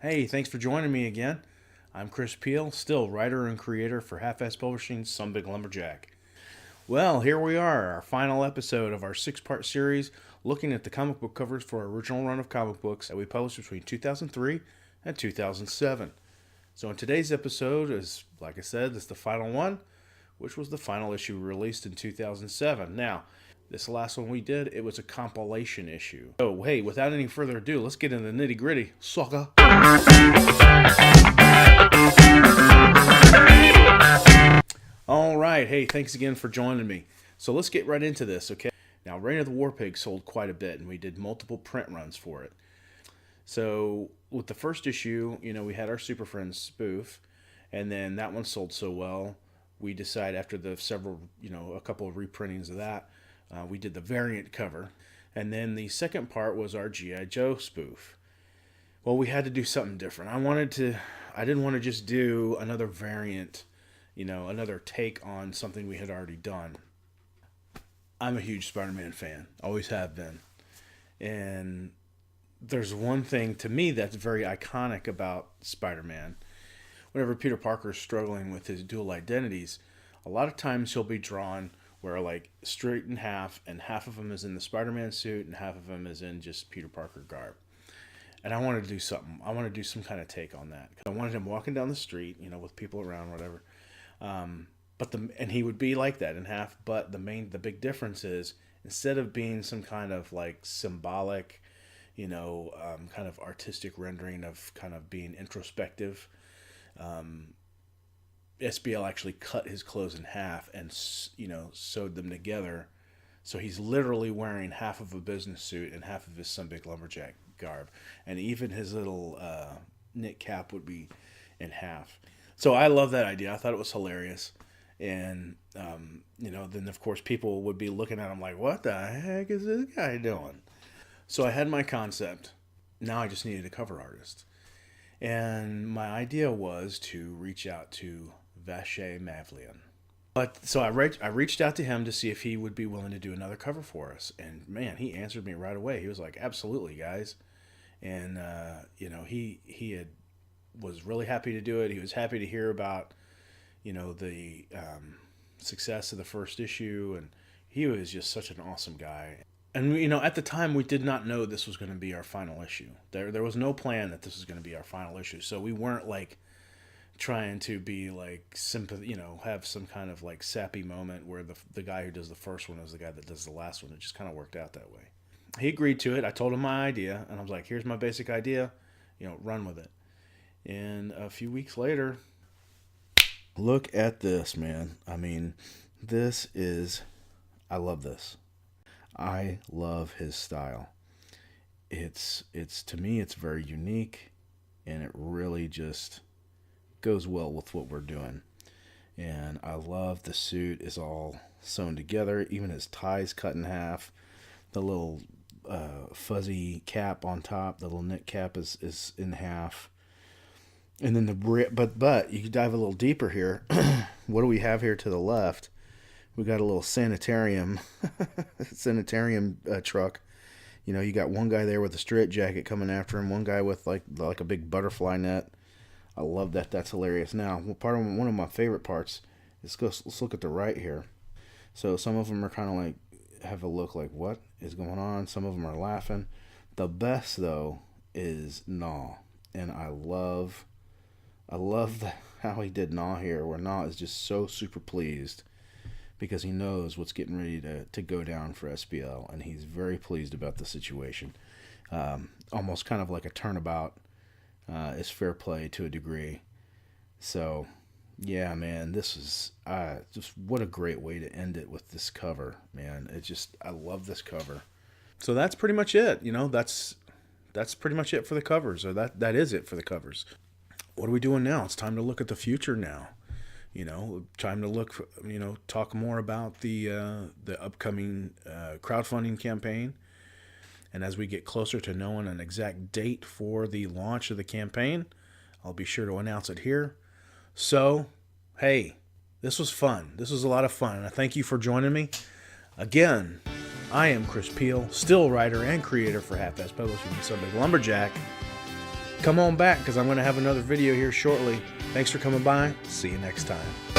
Hey, thanks for joining me again. I'm Chris Peel, still writer and creator for Half-Ass Publishing's Some Big Lumberjack. Well, here we are, our final episode of our six-part series looking at the comic book covers for our original run of comic books that we published between 2003 and 2007. So in today's episode is, like I said, this is the final one, which was the final issue released in 2007. Now, this last one we did, it was a compilation issue. So, hey, without any further ado, let's get into the nitty-gritty. Sucker! All right, hey, thanks again for joining me. So let's get right into this, okay? Now, Reign of the Warpig sold quite a bit, and we did multiple print runs for it. So with the first issue, we had our Super Friends spoof, and then that one sold so well, we decided after the several, a couple of reprintings of that, we did the variant cover. And then the second part was our G.I. Joe spoof. Well, we had to do something different. I didn't want to just do another variant, another take on something we had already done. I'm a huge Spider-Man fan, always have been. And there's one thing to me that's very iconic about Spider-Man. Whenever Peter Parker is struggling with his dual identities, a lot of times he'll be drawn where like straight in half, and half of him is in the Spider-Man suit and half of him is in just Peter Parker garb. And I wanted to do something. I wanted to do some kind of take on that. I wanted him walking down the street, with people around, whatever. And he would be like that in half. But the big difference is instead of being some kind of like symbolic, kind of artistic rendering of kind of being introspective, SBL actually cut his clothes in half and, sewed them together. So he's literally wearing half of a business suit and half of his Some Big Lumberjack garb. And even his little knit cap would be in half. So I love that idea. I thought it was hilarious. And, then of course people would be looking at him like, what the heck is this guy doing? So I had my concept. Now I just needed a cover artist. And my idea was to reach out to Vatche Mavlian. So I reached out to him to see if he would be willing to do another cover for us. And man, he answered me right away. He was like, absolutely, guys. And, he was really happy to do it. He was happy to hear about, the success of the first issue. And he was just such an awesome guy. And, at the time, we did not know this was going to be our final issue. There was no plan that this was going to be our final issue. So we weren't, like, trying to be, like, have some kind of, like, sappy moment where the guy who does the first one is the guy that does the last one. It just kind of worked out that way. He agreed to it. I told him my idea, and I was like, here's my basic idea. Run with it. And a few weeks later, look at this, man. I mean, I love this. I love his style. It's to me, it's very unique, and it really just goes well with what we're doing. And I love the suit is all sewn together, even his tie's cut in half. The little fuzzy cap on top, the little knit cap is in half. And then but you can dive a little deeper here. What do we have here to the left? We got a little sanitarium truck. You got one guy there with a straight jacket coming after him, one guy with like a big butterfly net. I love that. That's hilarious. Now, one of my favorite parts is let's look at the right here. So some of them are kind of like have a look like what is going on. Some of them are laughing. The best though is Gnaw, and I love how he did Gnaw here, where Gnaw is just so super pleased because he knows what's getting ready to go down for SBL, and he's very pleased about the situation. Almost kind of like a turnabout is fair play to a degree. So, yeah, man, this is just what a great way to end it with this cover, man. I love this cover. So that's pretty much it. That's pretty much it for the covers, or that is it for the covers. What are we doing now? It's time to look at the future now. Time to look, talk more about the upcoming crowdfunding campaign. And as we get closer to knowing an exact date for the launch of the campaign, I'll be sure to announce it here. So, hey, this was fun. This was a lot of fun. And I thank you for joining me. Again, I am Chris Peel, still writer and creator for Half-Ass Publishing and Some Big Lumberjack. come on back because I'm going to have another video here shortly. Thanks for coming by. See you next time.